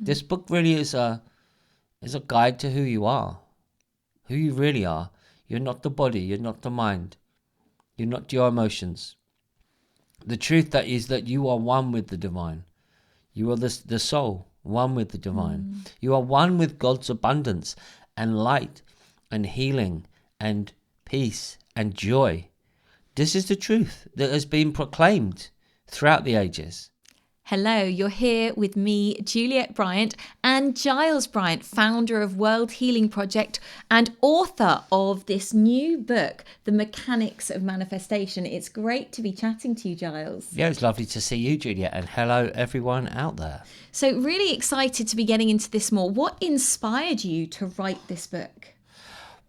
This book really is a guide to who you are, who you really are. You're not the body, you're not the mind, you're not your emotions. The truth that is that you are one with the divine. You are the soul, one with the divine. You are one with God's abundance and light and healing and peace and joy. This is the truth that has been proclaimed throughout the ages. Hello, you're here with me, Juliet Bryant, and Giles Bryant, founder of World Healing Project and author of this new book, The Mechanics of Manifestation. It's great to be chatting to you, Giles. Yeah, it's lovely to see you, Juliet, and hello everyone out there. So really excited to be getting into this more. What inspired you to write this book?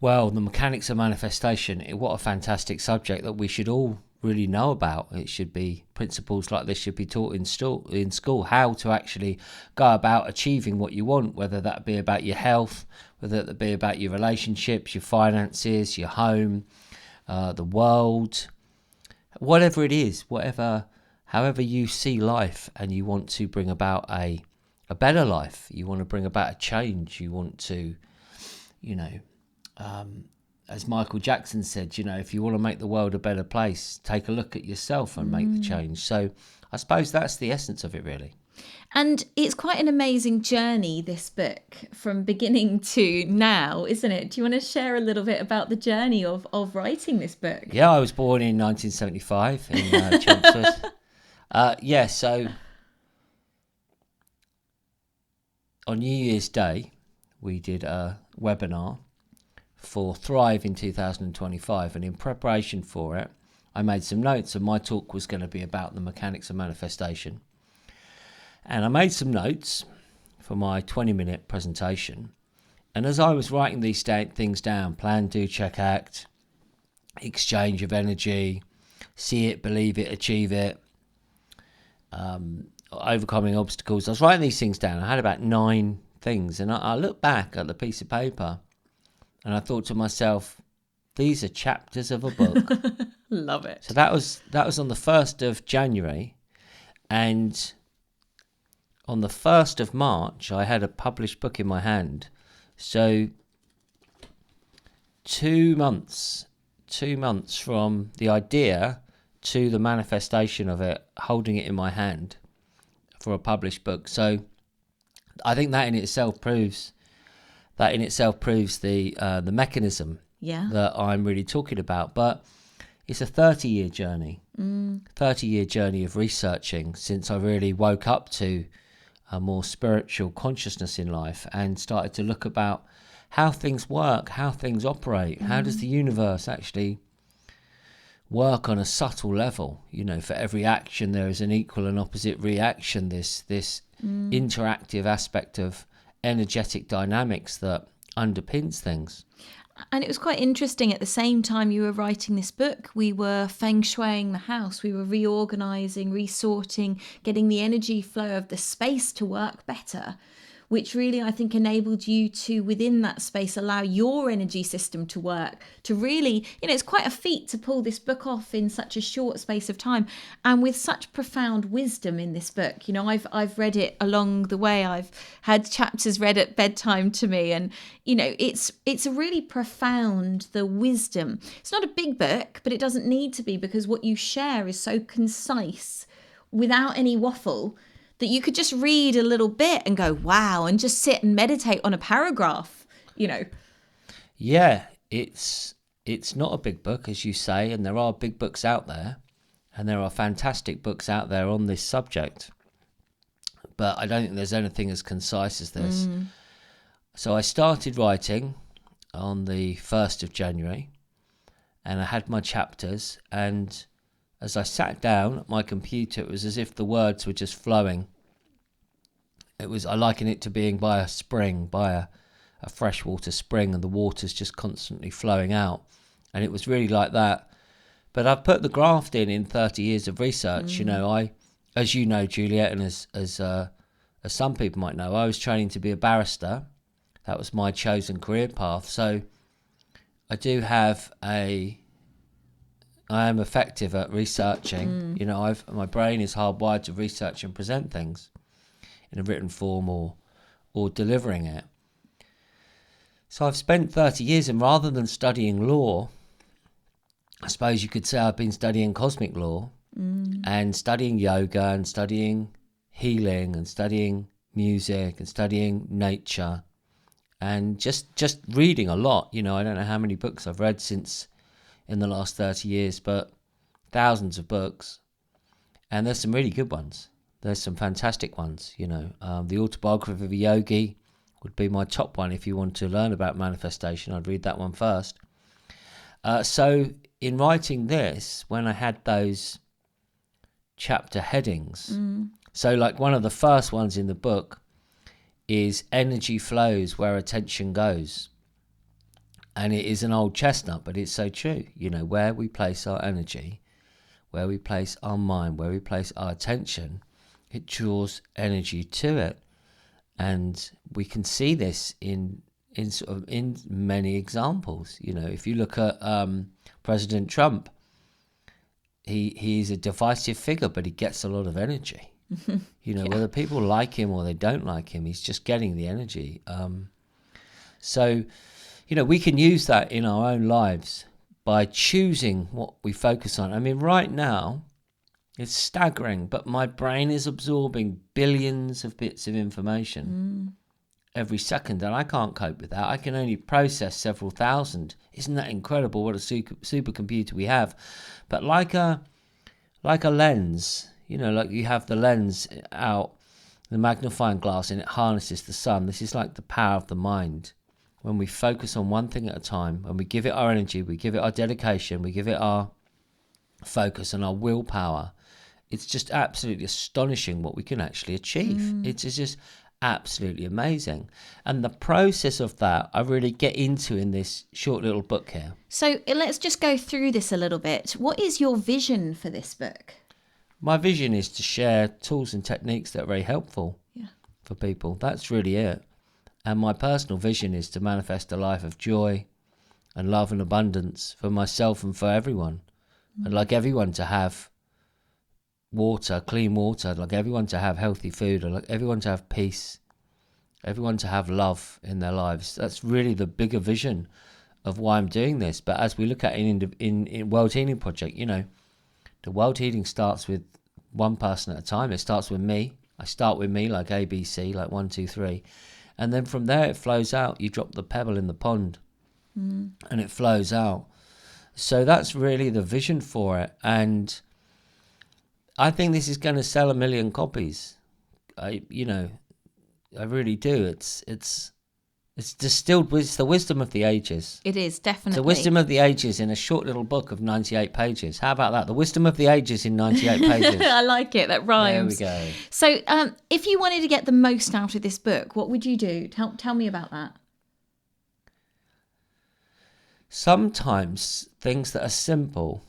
Well, the mechanics of manifestation, what a fantastic subject that we should all really know about. It should be, principles like this should be taught in school, how to actually go about achieving what you want, whether that be about your health, whether that be about your relationships, your finances, your home, the world, whatever it is, however you see life, and you want to bring about a better life, you want to bring about a change, you want to, as Michael Jackson said, if you want to make the world a better place, take a look at yourself and make the change. So I suppose that's the essence of it, really. And it's quite an amazing journey, this book, from beginning to now, isn't it? Do you want to share a little bit about the journey of writing this book? Yeah, I was born in 1975 in Chelmsford. So on New Year's Day, we did a webinar for Thrive in 2025, and in preparation for it I made some notes, and my talk was going to be about the mechanics of manifestation. And I made some notes for my 20-minute presentation, and as I was writing these things down, plan, do, check, act, exchange of energy, see it, believe it, achieve it, overcoming obstacles, I was writing these things down. I had about 9 things, and I looked back at the piece of paper and I thought to myself, these are chapters of a book. Love it. So that was on the 1st of January. And on the 1st of March, I had a published book in my hand. So 2 months from the idea to the manifestation of it, holding it in my hand for a published book. So I think that in itself proves the mechanism that I'm really talking about. But it's a 30-year journey, 30-year journey of researching since I really woke up to a more spiritual consciousness in life and started to look about how things work, how things operate, how does the universe actually work on a subtle level. For every action there is an equal and opposite reaction, this interactive aspect of energetic dynamics that underpins things. And it was quite interesting, at the same time you were writing this book, we were feng shuiing the house, we were reorganizing, resorting, getting the energy flow of the space to work better, which really, I think, enabled you to, within that space, allow your energy system to work, to really, it's quite a feat to pull this book off in such a short space of time, and with such profound wisdom in this book. I've read it along the way. I've had chapters read at bedtime to me, and, it's a really profound, the wisdom. It's not a big book, but it doesn't need to be, because what you share is so concise, without any waffle, that you could just read a little bit and go, wow, and just sit and meditate on a paragraph, Yeah, it's not a big book, as you say, and there are big books out there, and there are fantastic books out there on this subject. But I don't think there's anything as concise as this. So I started writing on the 1st of January, and I had my chapters, and as I sat down at my computer, it was as if the words were just flowing. I liken it to being by a spring, by a freshwater spring, and the water's just constantly flowing out. And it was really like that. But I've put the graft in 30 years of research. I, as you know, Juliet, and as some people might know, I was training to be a barrister. That was my chosen career path. So I do have I am effective at researching. My brain is hardwired to research and present things in a written form or or delivering it. So I've spent 30 years, and rather than studying law, I suppose you could say I've been studying cosmic law and studying yoga and studying healing and studying music and studying nature and just reading a lot. I don't know how many books I've read since in the last 30 years, but thousands of books. And there's some really good ones. There's some fantastic ones, The Autobiography of a Yogi would be my top one. If you want to learn about manifestation, I'd read that one first. So in writing this, when I had those chapter headings, so like one of the first ones in the book is energy flows where attention goes. And it is an old chestnut, but it's so true. Where we place our energy, where we place our mind, where we place our attention, it draws energy to it. And we can see this in many examples. If you look at President Trump, he's a divisive figure, but he gets a lot of energy. Yeah. Whether people like him or they don't like him, he's just getting the energy. So we can use that in our own lives by choosing what we focus on. I mean, right now, it's staggering, but my brain is absorbing billions of bits of information every second, and I can't cope with that. I can only process several thousand. Isn't that incredible? What a supercomputer we have! But like a lens, like you have the lens out, the magnifying glass, and it harnesses the sun. This is like the power of the mind. When we focus on one thing at a time, and we give it our energy, we give it our dedication, we give it our focus and our willpower, it's just absolutely astonishing what we can actually achieve. It's just absolutely amazing. And the process of that I really get into in this short little book here. So let's just go through this a little bit. What is your vision for this book? My vision is to share tools and techniques that are very helpful for people. That's really it. And my personal vision is to manifest a life of joy and love and abundance for myself and for everyone. I'd like everyone to have water, clean water. I'd like everyone to have healthy food. I'd like everyone to have peace. Everyone to have love in their lives. That's really the bigger vision of why I'm doing this. But as we look at in World Healing Project, the world healing starts with one person at a time. It starts with me. I start with me, like ABC, like 1, 2, 3. And then from there it flows out. You drop the pebble in the pond and it flows out. So that's really the vision for it. And I think this is going to sell 1 million copies. I really do. It's distilled. It's the wisdom of the ages. It is, definitely. The wisdom of the ages in a short little book of 98 pages. How about that? The wisdom of the ages in 98 pages. I like it. That rhymes. There we go. So if you wanted to get the most out of this book, what would you do? Tell me about that. Sometimes things that are simple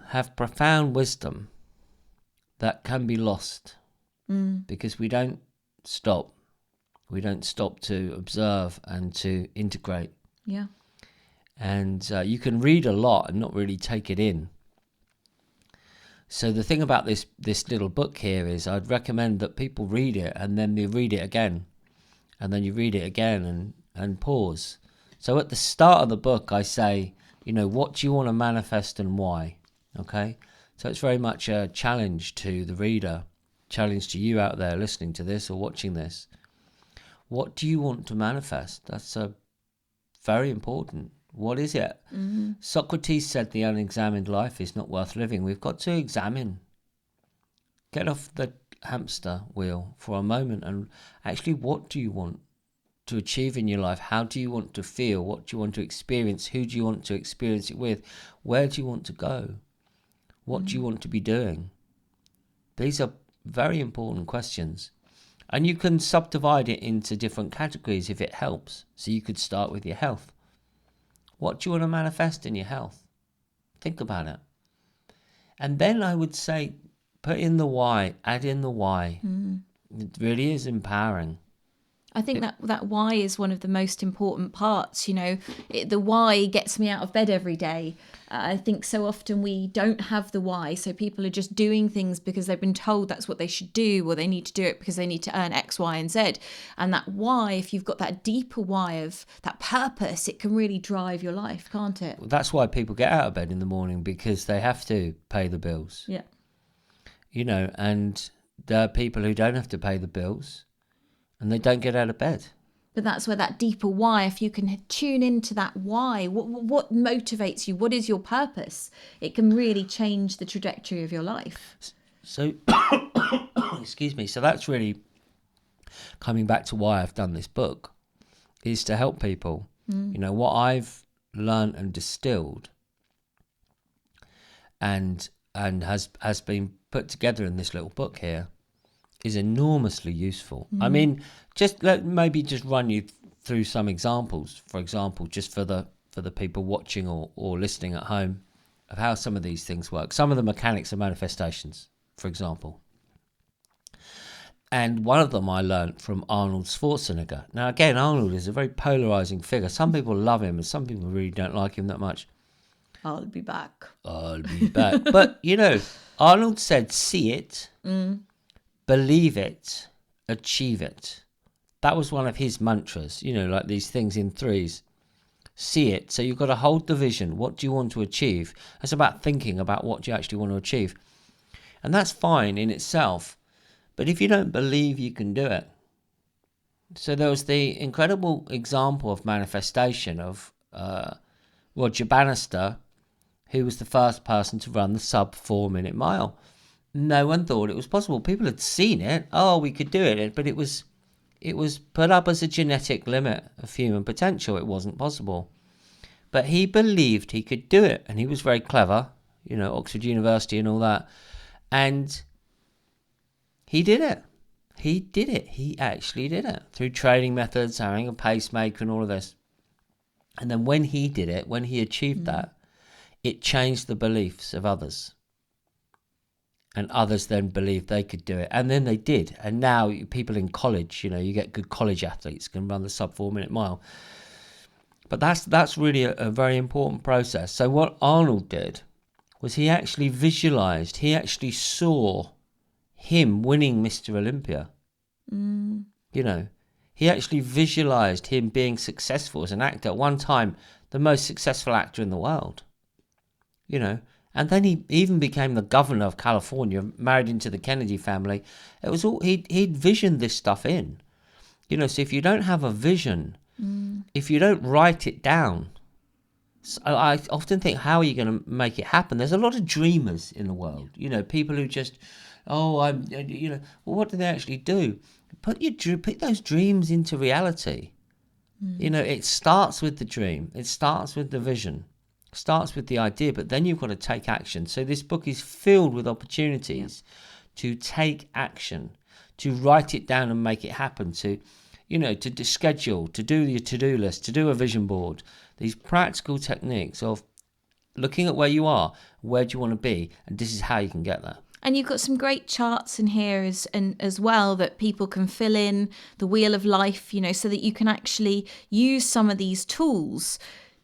have profound wisdom that can be lost because we don't stop. We don't stop to observe and to integrate. Yeah. And you can read a lot and not really take it in. So the thing about this little book here is I'd recommend that people read it and then they read it again. And then you read it again and pause. So at the start of the book, I say, what do you want to manifest and why? Okay? So it's very much a challenge to the reader, challenge to you out there listening to this or watching this. What do you want to manifest? That's very important. What is it? Mm-hmm. Socrates said the unexamined life is not worth living. We've got to examine. Get off the hamster wheel for a moment and actually, what do you want to achieve in your life? How do you want to feel? What do you want to experience? Who do you want to experience it with? Where do you want to go? What do you want to be doing? These are very important questions. And you can subdivide it into different categories if it helps. So you could start with your health. What do you want to manifest in your health? Think about it. And then I would say, put in the why, add in the why. It really is empowering. I think that why is one of the most important parts. The why gets me out of bed every day. I think so often we don't have the why, so people are just doing things because they've been told that's what they should do, or they need to do it because they need to earn X, Y, and Z. And that why, if you've got that deeper why of that purpose, it can really drive your life, can't it? That's why people get out of bed in the morning, because they have to pay the bills. Yeah. And there are people who don't have to pay the bills and they don't get out of bed. But that's where that deeper why, if you can tune into that why, what motivates you, what is your purpose, it can really change the trajectory of your life. So, excuse me. So that's really coming back to why I've done this book, is to help people. What I've learned and distilled and has been put together in this little book here is enormously useful. I mean, just maybe run you through some examples. For example, just for the people watching or listening at home, of how some of these things work. Some of the mechanics of manifestations, for example. And one of them I learned from Arnold Schwarzenegger. Now, again, Arnold is a very polarizing figure. Some people love him and some people really don't like him that much. I'll be back. But, Arnold said, see it, believe it, achieve it. That was one of his mantras, like these things in threes. See it. So you've got to hold the vision. What do you want to achieve? It's about thinking about what you actually want to achieve. And that's fine in itself. But if you don't believe you can do it. So there was the incredible example of manifestation of Roger Bannister, who was the first person to run the sub 4 minute mile. No one thought it was possible. People had seen it. Oh, we could do it. But it was put up as a genetic limit of human potential. It wasn't possible. But he believed he could do it. And he was very clever, Oxford University and all that. And he did it. He actually did it through training methods, having a pacemaker and all of this. And then when he did it, when he achieved that, it changed the beliefs of others. And others then believed they could do it. And then they did. And now people in college, you get good college athletes can run the sub 4 minute mile. But that's really a very important process. So what Arnold did was he actually visualized, he actually saw him winning Mr. Olympia. He actually visualized him being successful as an actor. At one time, the most successful actor in the world. And then he even became the governor of California, married into the Kennedy family. It was all he'd visioned this stuff in. So if you don't have a vision, if you don't write it down, so I often think, how are you going to make it happen? There's a lot of dreamers in the world. People who just, well, what do they actually do? Put those dreams into reality. It starts with the dream. It starts with the vision. Starts with the idea, but then you've got to take action. So this book is filled with opportunities to take action, to write it down and make it happen, to schedule, to do your to-do list, to do a vision board. These practical techniques of looking at where you are, where do you want to be, and this is how you can get there. And you've got some great charts in here as well that people can fill in, the wheel of life, so that you can actually use some of these tools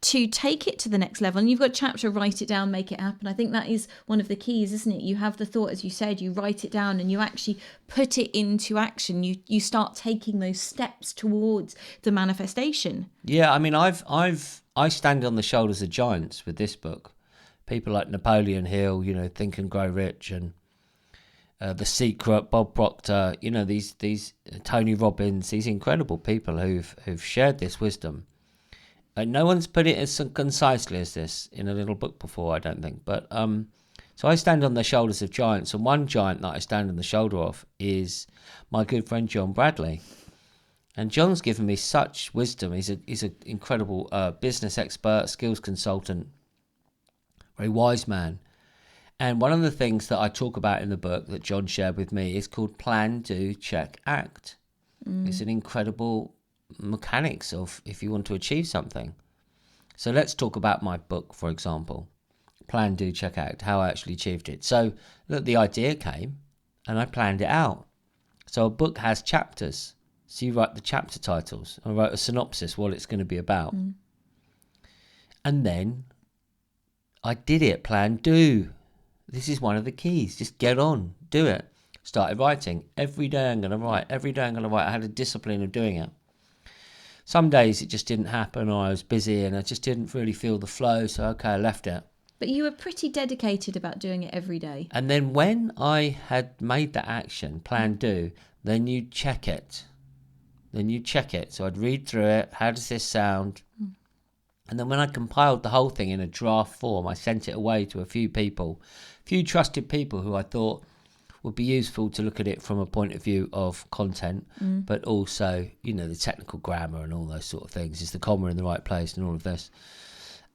to take it to the next level. And you've got a chapter, write it down, make it happen. I think that is one of the keys, isn't it? You have the thought, as you said, you write it down and you actually put it into action. You start taking those steps towards the manifestation. Yeah, I mean, I stand on the shoulders of giants with this book. People like Napoleon Hill, Think and Grow Rich, and The Secret, Bob Proctor, these Tony Robbins, these incredible people who've shared this wisdom. No one's put it as concisely as this in a little book before, I don't think. But so I stand on the shoulders of giants, and one giant that I stand on the shoulder of is my good friend John Bradley. And John's given me such wisdom. He's an incredible business expert, skills consultant, very wise man. And one of the things that I talk about in the book that John shared with me is called Plan, Do, Check, Act. It's an incredible mechanics of if you want to achieve something. So let's talk about my book, for example. Plan, Do, Check, Act, how I actually achieved it. So look, the idea came and I planned it out. So a book has chapters. So you write the chapter titles. I wrote a synopsis, what it's going to be about. And then I did it, plan, do. This is one of the keys. Just get on, do it. Started writing. Every day I'm going to write. Every day I'm going to write. I had a discipline of doing it. Some days it just didn't happen, or I was busy and I just didn't really feel the flow. So, okay, I left it. But you were pretty dedicated about doing it every day. And then when I had made that action, plan, do, then you check it. So I'd read through it. How does this sound? And then when I compiled the whole thing in a draft form, I sent it away to a few trusted people who I thought would be useful to look at it from a point of view of content, but also, the technical grammar and all those sort of things. Is the comma in the right place and all of this?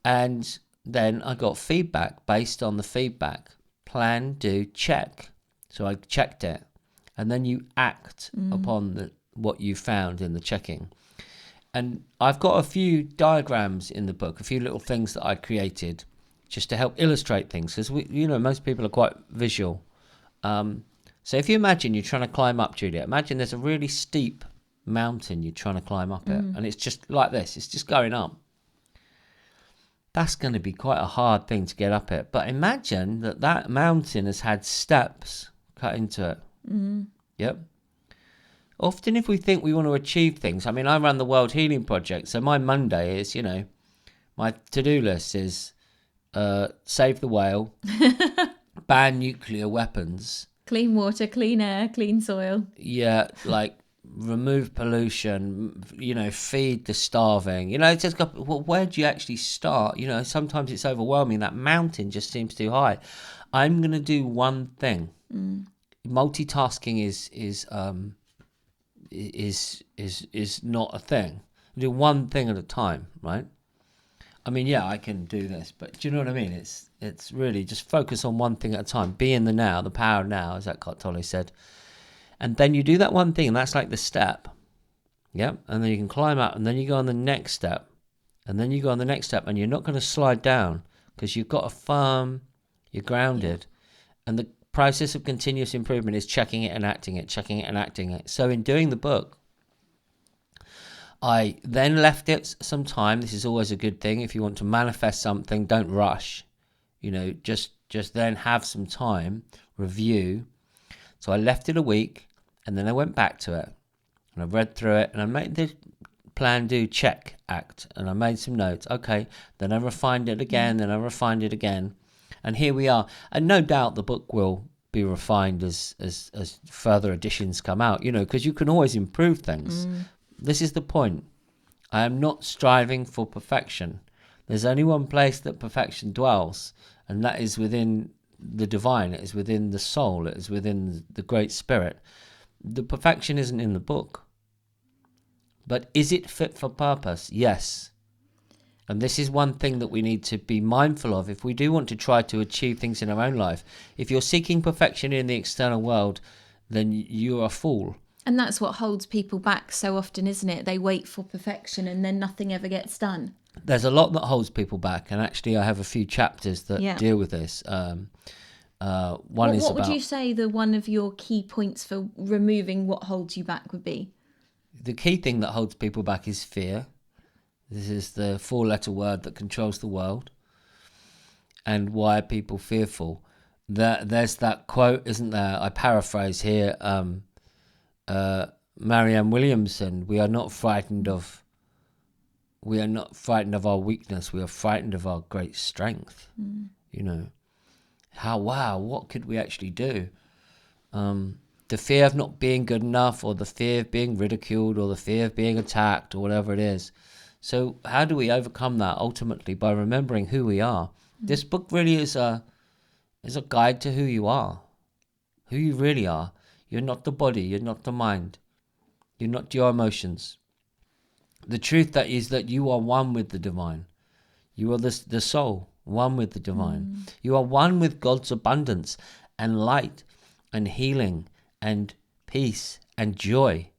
And then I got feedback based on the feedback. Plan, do, check. So I checked it. And then you act upon what you found in the checking. And I've got a few diagrams in the book, a few little things that I created just to help illustrate things. Because, most people are quite visual. So if you imagine you're trying to climb up, Julia, imagine there's a really steep mountain you're trying to climb up it. And it's just like this. It's just going up. That's going to be quite a hard thing to get up it. But imagine that mountain has had steps cut into it. Yep. Often if we think we want to achieve things, I run the World Healing Project, so my Monday is, my to-do list is save the whale, ban nuclear weapons. Clean water, clean air, clean soil. Yeah, like remove pollution, feed the starving. It's just got, well, where do you actually start? Sometimes it's overwhelming. That mountain just seems too high. I'm going to do one thing. Multitasking is not a thing. Do one thing at a time, right? I can do this, but do you know what I mean? It's really just focus on one thing at a time. Be in the now, the power of now, as Eckhart Tolle said. And then you do that one thing, and that's like the step. Yep. And then you can climb up, and then you go on the next step. And then you go on the next step, and you're not going to slide down because you've got a firm, you're grounded. And the process of continuous improvement is checking it and acting it, checking it and acting it. So in doing the book, I then left it some time. This is always a good thing. If you want to manifest something, don't rush. Just then have some time, review. So I left it a week, and then I went back to it, and I read through it, and I made the plan, do, check, act, and I made some notes. Okay, then I refined it again, then I refined it again, and here we are. And no doubt the book will be refined as further editions come out, because you can always improve things. This is the point. I am not striving for perfection. There's only one place that perfection dwells, and that is within the divine. It is within the soul. It is within the great spirit. The perfection isn't in the book. But is it fit for purpose? Yes. And this is one thing that we need to be mindful of if we do want to try to achieve things in our own life. If you're seeking perfection in the external world, then you're a fool. And that's what holds people back so often, isn't it? They wait for perfection and then nothing ever gets done. There's a lot that holds people back, and actually I have a few chapters that deal with this. What would you say one of your key points for removing what holds you back would be? The key thing that holds people back is fear. This is the 4-letter word that controls the world. And why are people fearful? There's that quote, isn't there? I paraphrase here. Marianne Williamson, we are not frightened of our weakness, we are frightened of our great strength. What could we actually do? The fear of not being good enough, or the fear of being ridiculed, or the fear of being attacked, or whatever it is. So how do we overcome that? Ultimately by remembering who we are. This book really is a guide to who you are, who you really are. You're not the body. You're not the mind. You're not your emotions. The truth that is that you are one with the divine. You are the soul, one with the divine. You are one with God's abundance and light and healing and peace and joy.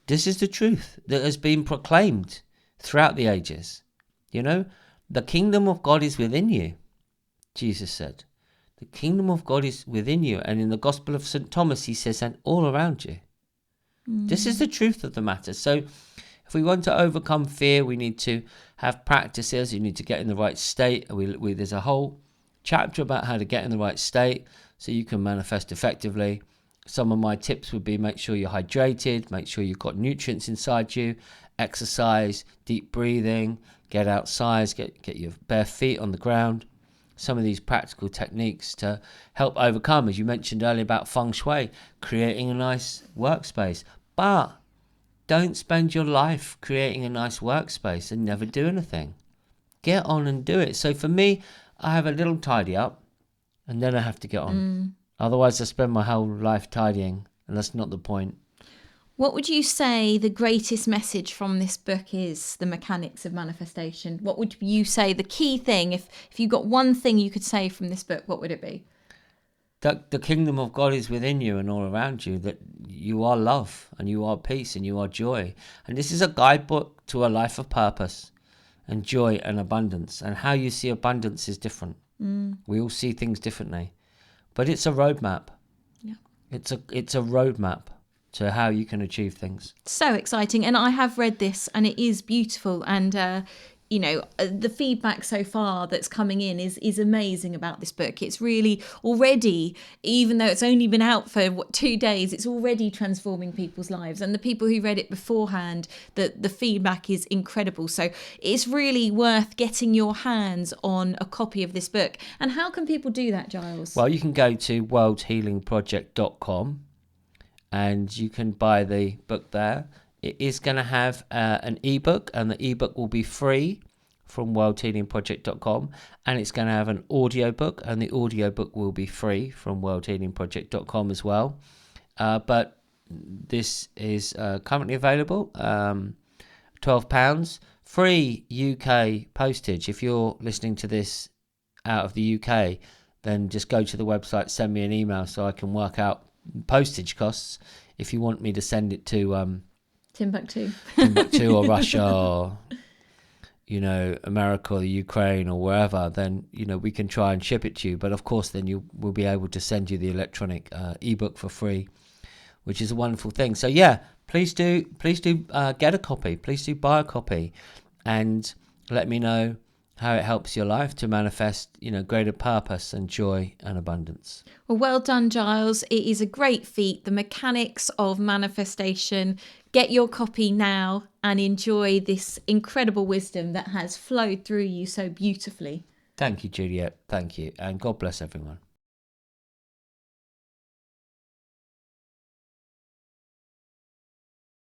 This is the truth that has been proclaimed throughout the ages. The kingdom of God is within you, Jesus said. The kingdom of God is within you. And in the Gospel of St. Thomas, he says, and all around you. This is the truth of the matter. So if we want to overcome fear, we need to have practices. You need to get in the right state. There's a whole chapter about how to get in the right state so you can manifest effectively. Some of my tips would be make sure you're hydrated, make sure you've got nutrients inside you, exercise, deep breathing, get outside, get your bare feet on the ground. Some of these practical techniques to help overcome, as you mentioned earlier about feng shui, creating a nice workspace. But don't spend your life creating a nice workspace and never do anything. Get on and do it. So for me, I have a little tidy up and then I have to get on. Otherwise, I spend my whole life tidying, and that's not the point. What would you say the greatest message from this book is, The Mechanics of Manifestation? What would you say the key thing, if you got one thing you could say from this book, what would it be? That the kingdom of God is within you and all around you, that you are love and you are peace and you are joy. And this is a guidebook to a life of purpose and joy and abundance. And how you see abundance is different. We all see things differently. But it's a roadmap. Yeah. It's a roadmap to how you can achieve things. So exciting. And I have read this and it is beautiful. And, the feedback so far that's coming in is amazing about this book. It's really already, even though it's only been out for 2 days, it's already transforming people's lives. And the people who read it beforehand, the feedback is incredible. So it's really worth getting your hands on a copy of this book. And how can people do that, Giles? Well, you can go to worldhealingproject.com and you can buy the book there. It is going to have an ebook, and the ebook will be free from worldhealingproject.com, and it's going to have an audiobook, and the audiobook will be free from worldhealingproject.com as well. But this is currently available, £12, free UK postage. If you're listening to this out of the UK, then just go to the website, send me an email so I can work out postage costs. If you want me to send it to Timbuktu or Russia or America or the Ukraine or wherever, then we can try and ship it to you. But of course, then we'll be able to send you the electronic ebook for free, which is a wonderful thing. So yeah, please do get a copy. Please do buy a copy, and let me know how it helps your life to manifest, greater purpose and joy and abundance. Well done, Giles. It is a great feat. The Mechanics of Manifestation. Get your copy now and enjoy this incredible wisdom that has flowed through you so beautifully. Thank you, Juliet. Thank you. And God bless everyone.